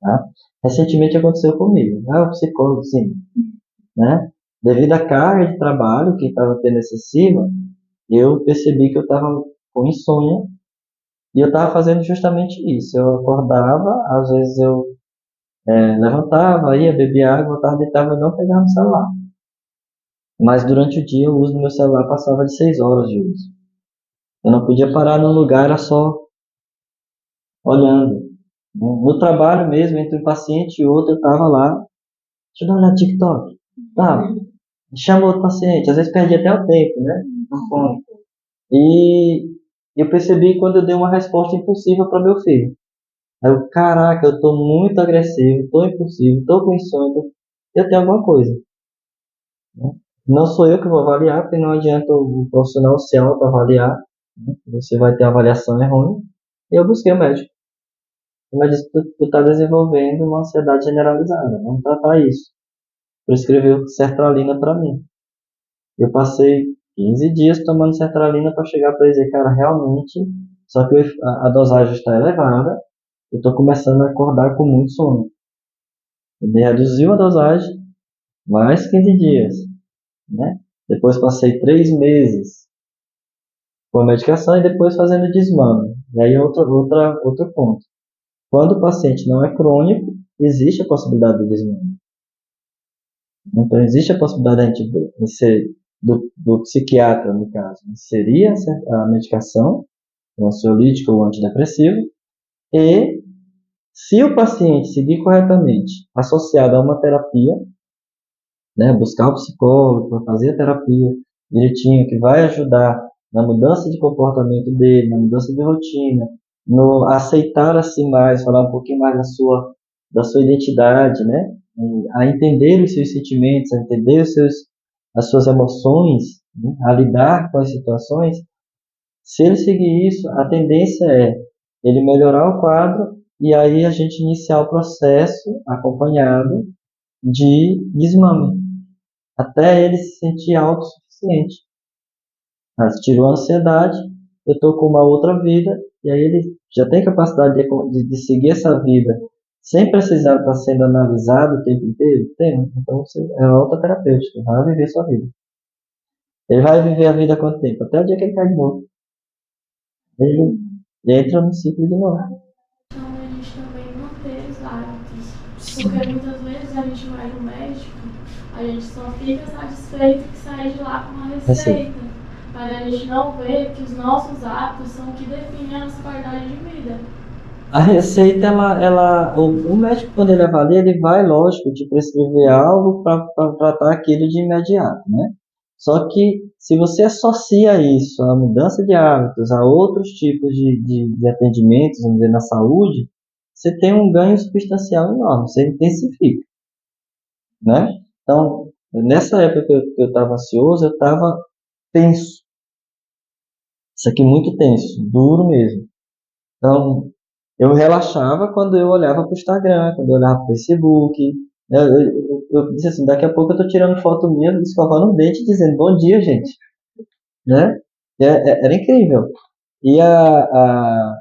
Tá? Recentemente aconteceu comigo. O psicólogo, sim, né? Devido à carga de trabalho que estava tendo excessiva, eu percebi que eu estava com insônia e eu estava fazendo justamente isso. Eu acordava, às vezes eu levantava, ia, bebia água, voltava, deitava e não pegava no celular. Mas durante o dia o uso do meu celular passava de 6 horas de uso. Eu não podia parar num lugar, era só olhando. No trabalho mesmo, entre um paciente e outro, eu estava lá, deixa eu dar uma olhada no TikTok. Tá, chama outro paciente, às vezes perdi até o tempo, né? No fone. E eu percebi quando eu dei uma resposta impulsiva para meu filho. Aí eu, caraca, eu tô muito agressivo, tô impulsivo, tô com insônia, eu tenho alguma coisa, né? Não sou eu que vou avaliar, porque não adianta o profissional se autoavaliar, né? Você vai ter avaliação errônea. E eu busquei o médico. O médico disse, tu tá desenvolvendo uma ansiedade generalizada, vamos tratar isso. Prescreveu sertralina para mim. Eu passei 15 dias tomando sertralina para chegar para dizer, cara, realmente, só que a dosagem está elevada, eu estou começando a acordar com muito sono. Ele reduziu a dosagem, mais 15 dias, né? Depois passei 3 meses com a medicação e depois fazendo desmame. E aí outro ponto. Quando o paciente não é crônico, existe a possibilidade do desmame. Então existe a possibilidade de a gente inserir, do psiquiatra, no caso, inserir a medicação, o ansiolítico ou antidepressivo, e se o paciente seguir corretamente, associado a uma terapia, né, buscar o psicólogo para fazer a terapia direitinho, que vai ajudar na mudança de comportamento dele, na mudança de rotina, no aceitar a si mais, falar um pouquinho mais da sua identidade, né, a entender os seus sentimentos, a entender as suas emoções, né, a lidar com as situações. Se ele seguir isso, a tendência é ele melhorar o quadro e aí a gente iniciar o processo acompanhado de desmame, até ele se sentir autossuficiente. Mas tirou a ansiedade, eu estou com uma outra vida, e aí ele já tem capacidade de seguir essa vida sem precisar estar sendo analisado o tempo inteiro? Tem. Então você é autoterapêutico, vai viver sua vida. Ele vai viver a vida há quanto tempo? Até o dia que ele cai de novo. Ele entra no ciclo de novo. Então a gente também manter os hábitos. Porque muitas vezes a gente vai no médico, a gente só fica satisfeito que sai de lá com uma receita. Mas a gente não vê que os nossos hábitos são o que definem a nossa qualidade de vida. A receita, o médico, quando ele avalia, ele vai, lógico, te prescrever algo para tratar aquilo de imediato, né? Só que, se você associa isso à mudança de hábitos, a outros tipos de atendimentos, vamos dizer, na saúde, você tem um ganho substancial enorme, você intensifica, né? Então, nessa época que eu estava ansioso, eu estava tenso. Isso aqui muito tenso, duro mesmo. Então, eu relaxava quando eu olhava para o Instagram, quando eu olhava para o Facebook. Eu disse assim, daqui a pouco eu estou tirando foto minha, escovando o dente, dizendo bom dia, gente. Né? Era incrível. E a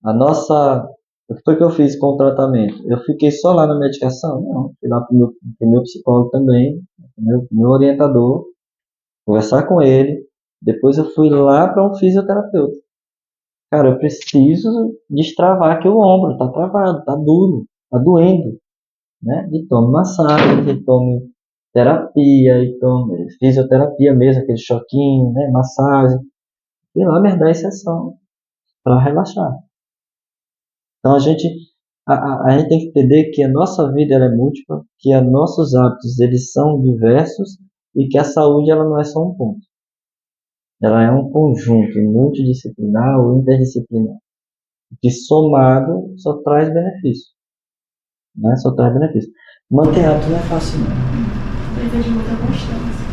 nossa... O que foi que eu fiz com o tratamento? Eu fiquei só lá na medicação? Não, fui lá para o meu psicólogo também, meu orientador, conversar com ele. Depois eu fui lá para um fisioterapeuta. Cara, eu preciso destravar aqui o ombro, tá travado, tá duro, tá doendo, né? E tome massagem, e tome terapia, e tome fisioterapia mesmo, aquele choquinho, né? Massagem. e lá me dá exceção para relaxar. Então a gente tem que entender que a nossa vida ela é múltipla, que os nossos hábitos eles são diversos e que a saúde ela não é só um ponto. Ela é um conjunto multidisciplinar ou interdisciplinar, que somado só traz benefício. Né? Só traz benefício. Manter hábito não é fácil, não. Precisa de muita constância.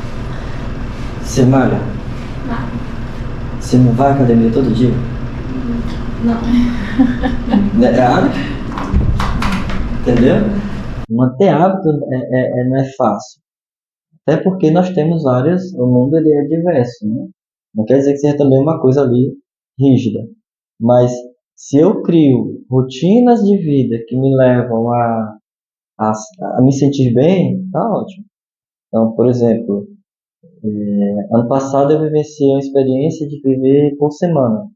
Você malha? Nada. Você não vai à academia todo dia? Não. É hábito? Entendeu? Manter hábito não é fácil. Até porque nós temos áreas, o mundo ele é diverso, né? Não quer dizer que seja também uma coisa ali rígida. Mas se eu crio rotinas de vida que me levam a me sentir bem, tá ótimo. Então, por exemplo, ano passado eu vivenciei uma experiência de viver por semana.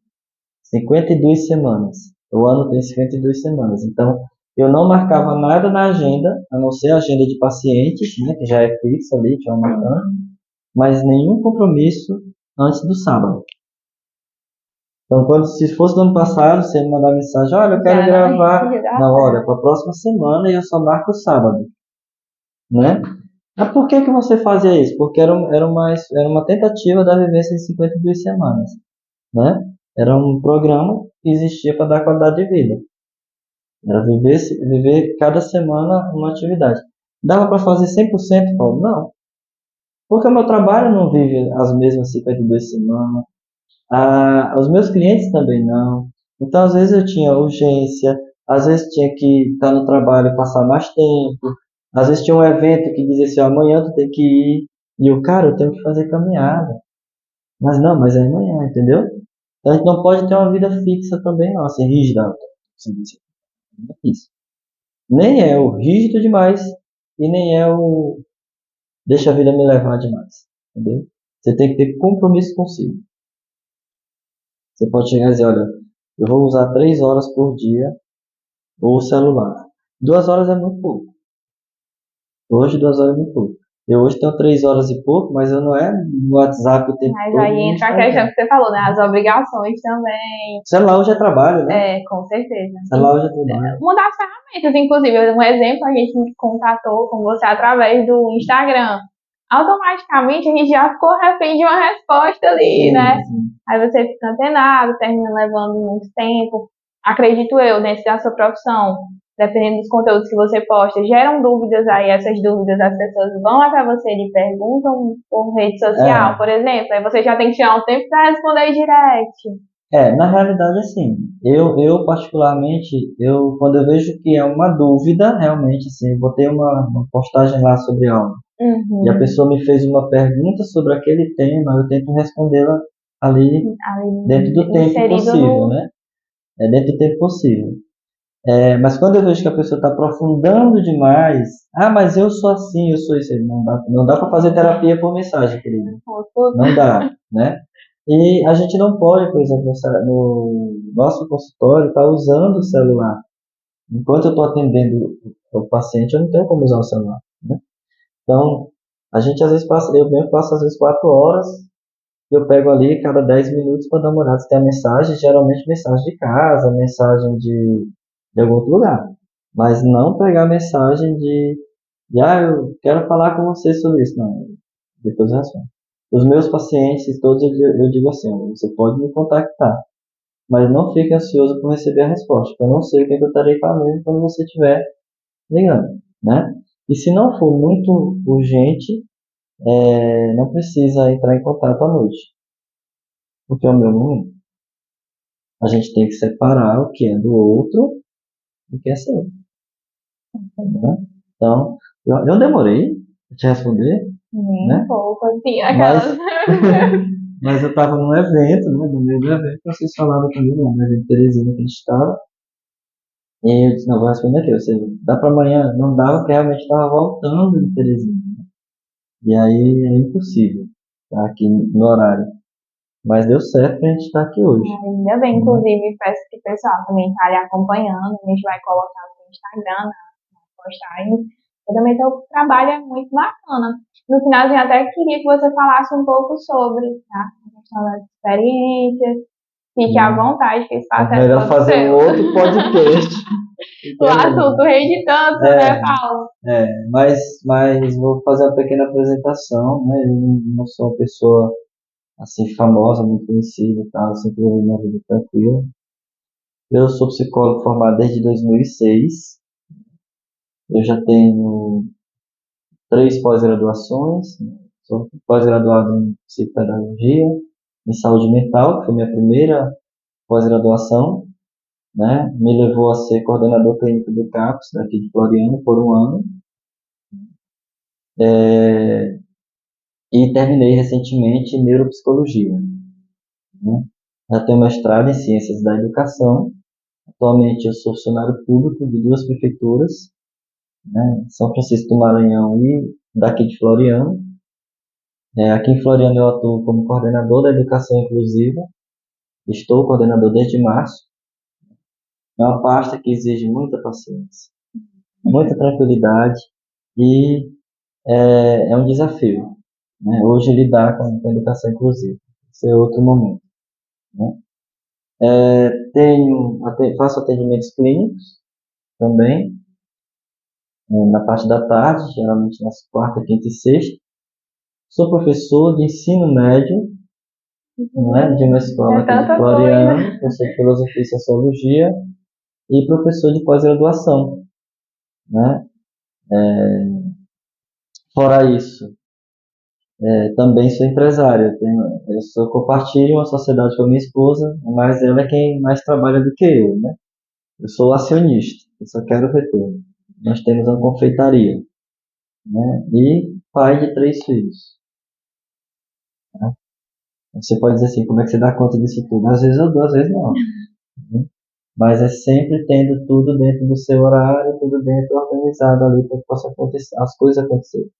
52 semanas. O ano tem 52 semanas. Então, eu não marcava nada na agenda, a não ser a agenda de pacientes, né, que já é fixa ali, tinha uma marcando, mas nenhum compromisso antes do sábado. Então, se fosse no ano passado, você me mandar mensagem, olha, eu quero gravar na hora, para a próxima semana, e eu só marco o sábado. Né? Mas por que você fazia isso? Porque era uma tentativa da vivência de 52 semanas. Né? Era um programa que existia para dar qualidade de vida. Era viver cada semana uma atividade. Dava para fazer 100%, Paulo? Não. Porque o meu trabalho não vive as mesmas 52 semanas. Os meus clientes também não. Então, às vezes eu tinha urgência, às vezes tinha que estar no trabalho e passar mais tempo, às vezes tinha um evento que dizia assim, amanhã tu tem que ir, e eu, cara, eu tenho que fazer caminhada. Mas não, mas é amanhã, entendeu? Então, a gente não pode ter uma vida fixa também, não, assim, rígida. Não é isso. Nem é o rígido demais, e nem é o deixa a vida me levar demais, entendeu? Você tem que ter compromisso consigo. Você pode chegar e dizer, olha, eu vou usar 3 horas por dia o celular. 2 horas é muito pouco. Hoje 2 horas é muito pouco. Eu hoje tenho 3 horas e pouco, mas eu não é no WhatsApp o tempo Mas todo. aí entra a questão que você falou, né? As obrigações também. O celular hoje é trabalho, né? Com certeza. O celular hoje é trabalho. Uma das ferramentas, inclusive, um exemplo, a gente contatou com você através do Instagram. Automaticamente a gente já ficou refém de uma resposta ali, né? Sim. Aí você fica antenado, termina levando muito tempo. Acredito eu, dentro da sua profissão, dependendo dos conteúdos que você posta, geram dúvidas aí, essas dúvidas as pessoas vão até você e lhe perguntam por rede social, por exemplo, aí você já tem que tirar um tempo para responder direct. Na realidade, assim, eu particularmente, quando eu vejo que é uma dúvida, realmente, assim, eu botei uma postagem lá sobre algo, e a pessoa me fez uma pergunta sobre aquele tema, eu tento respondê-la ali dentro do tempo possível, né? Dentro do tempo possível. Mas quando eu vejo que a pessoa está aprofundando demais, mas eu sou assim, eu sou isso, não dá para fazer terapia por mensagem, querida. Não dá, né? E a gente não pode, por exemplo, no nosso consultório, estar usando o celular. Enquanto eu estou atendendo o paciente, eu não tenho como usar o celular, né? Então, a gente às vezes eu mesmo passo às vezes 4 horas, eu pego ali cada 10 minutos para dar uma olhada se tem a mensagem, geralmente mensagem de casa, mensagem de algum outro lugar. Mas não pegar mensagem eu quero falar com você sobre isso. Não, depois eu respondo. Os meus pacientes, todos eu digo assim, você pode me contactar, mas não fique ansioso por receber a resposta, porque eu não sei o que eu estarei falando quando você estiver ligando, né? E se não for muito urgente, não precisa entrar em contato à noite, porque é o meu momento. A gente tem que separar o que é do outro e o que é seu. Né? Então, eu demorei para te responder, né? Pouco, assim, mas eu estava num evento, né? No meio do evento, vocês falaram comigo, né? De Teresina que a gente estava. E eu disse, não, vou responder aqui. Ou seja, dá para amanhã? Não dava, porque realmente estava voltando de Teresina. E aí é impossível estar aqui no horário. Mas deu certo pra gente estar aqui hoje. Ainda bem, inclusive, peço que o pessoal também está ali acompanhando. A gente vai colocar no Instagram, na postagem. também teu trabalho é muito bacana. No finalzinho, até queria que você falasse um pouco sobre, tá? A questão das experiências. Fique à vontade, que esse É espaço é melhor todo fazer um seu. outro podcast. O assunto rende tanto, né, É, Paulo? mas vou fazer uma pequena apresentação, né? Eu não sou uma pessoa assim famosa, muito conhecida e tal, sempre levei minha vida tranquila. Eu sou psicólogo formado desde 2006. Eu já tenho 3 pós-graduações. Sou pós-graduado em psicopedagogia, em saúde mental, que foi minha primeira pós-graduação, né? Me levou a ser coordenador clínico do CAPS, daqui de Floriano, por um ano. E terminei recentemente em neuropsicologia, né? Já tenho mestrado em ciências da educação. Atualmente eu sou funcionário público de 2 prefeituras, né? São Francisco do Maranhão e daqui de Floriano. Aqui em Floriano eu atuo como coordenador da educação inclusiva. Estou coordenador desde março. É uma pasta que exige muita paciência, muita tranquilidade e é um desafio, né? Hoje lidar com a educação inclusiva. Esse é outro momento, né? Faço atendimentos clínicos também, na parte da tarde, geralmente nas quarta, quinta e sexta. Sou professor de ensino médio, né, de uma escola É aqui de tanta coisa. Floriano, professor de filosofia e sociologia e professor de pós-graduação, né? Fora isso, também sou empresário. Eu compartilho uma sociedade com a minha esposa, mas ela é quem mais trabalha do que eu, né? Eu sou acionista, eu só quero retorno. Nós temos uma confeitaria, né? E pai de 3 filhos, né? Você pode dizer assim, como é que você dá conta disso tudo? Às vezes eu dou, às vezes não, né? Mas é sempre tendo tudo dentro do seu horário, tudo dentro organizado ali para que possa acontecer, as coisas acontecerem.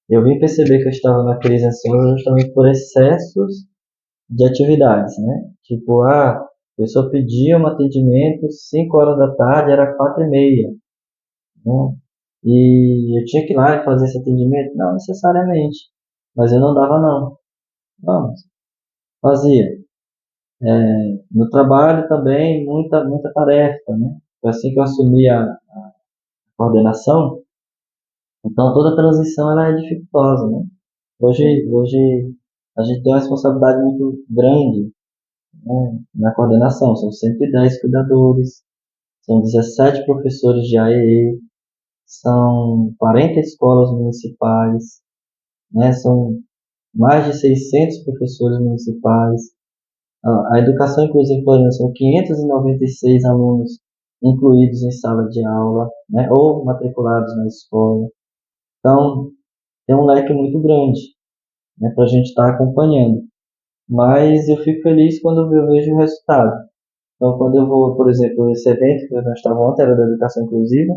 Eu vim perceber que eu estava na crise ansiosa justamente por excessos de atividades, né? Tipo, a pessoa pedia um atendimento 5 horas da tarde, era 4h30, né? E eu tinha que ir lá e fazer esse atendimento? Não necessariamente, mas eu não dava não. Não, fazia. No trabalho também, muita tarefa, né? Foi assim que eu assumi a coordenação, então toda transição ela é dificultosa, né? Hoje a gente tem uma responsabilidade muito grande, né, na coordenação. São 110 cuidadores, são 17 professores de AEE, são 40 escolas municipais, né, são mais de 600 professores municipais. A educação inclusive, por exemplo, são 596 alunos incluídos em sala de aula, né, ou matriculados na escola. Então, tem um leque muito grande, né, para a gente estar acompanhando. Mas eu fico feliz quando eu vejo o resultado. Então, quando eu vou, por exemplo, esse evento que nós estávamos ontem, era da educação inclusiva,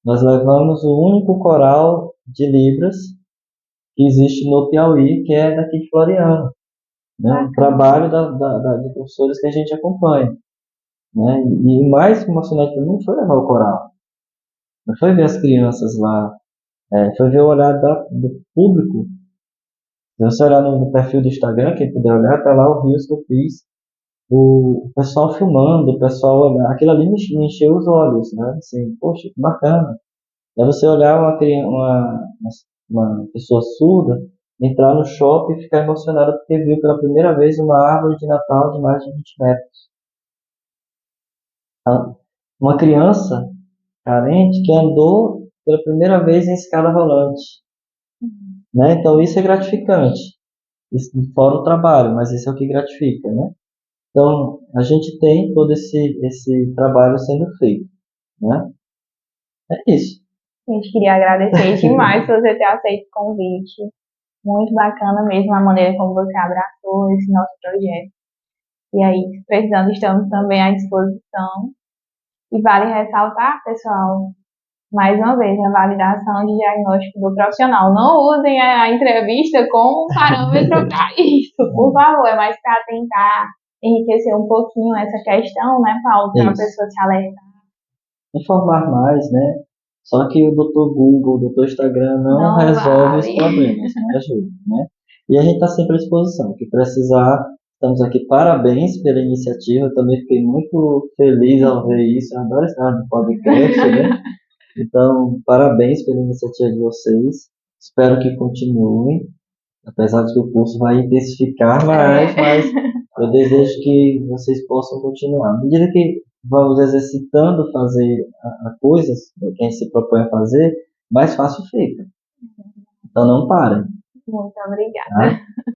nós levamos o único coral de Libras que existe no Piauí, que é daqui de Floriano, né? Um trabalho de professores que a gente acompanha, né? E o mais emocionante para mim não foi levar o coral, não foi ver as crianças lá, foi ver o olhar do público. Se você olhar no perfil do Instagram, quem puder olhar, tá lá o Reels que eu fiz, o pessoal filmando, o pessoal olhar, aquilo ali me encheu os olhos, né? Assim, poxa, que bacana. É você olhar uma pessoa surda entrar no shopping e ficar emocionada porque viu pela primeira vez uma árvore de Natal de mais de 20 metros. Uma criança carente que andou pela primeira vez em escada rolante, né? Então isso é gratificante. Isso, fora o trabalho, mas isso é o que gratifica, né? Então a gente tem todo esse trabalho sendo feito, né? É isso. A gente queria agradecer demais por você ter aceito o convite. Muito bacana mesmo a maneira como você abraçou esse nosso projeto. E aí, precisando, estamos também à disposição. E vale ressaltar, pessoal, mais uma vez, a validação de diagnóstico do profissional. Não usem a entrevista como um parâmetro para isso, por favor. É mais para tentar enriquecer um pouquinho essa questão, né, Paulo, para a Isso. pessoa se alertar. Informar mais, né? Só que o doutor Google, o doutor Instagram não resolve os problemas, não ajuda, né? E a gente está sempre à disposição. O que precisar, estamos aqui. Parabéns pela iniciativa. Eu também fiquei muito feliz ao ver isso. Eu adoro estar no podcast, né? Então, parabéns pela iniciativa de vocês. Espero que continuem, apesar de que o curso vai intensificar mais, mas eu desejo que vocês possam continuar. À medida que vamos exercitando fazer a coisas que a gente se propõe a fazer, mais fácil fica. Então não parem. Muito obrigada. Tá?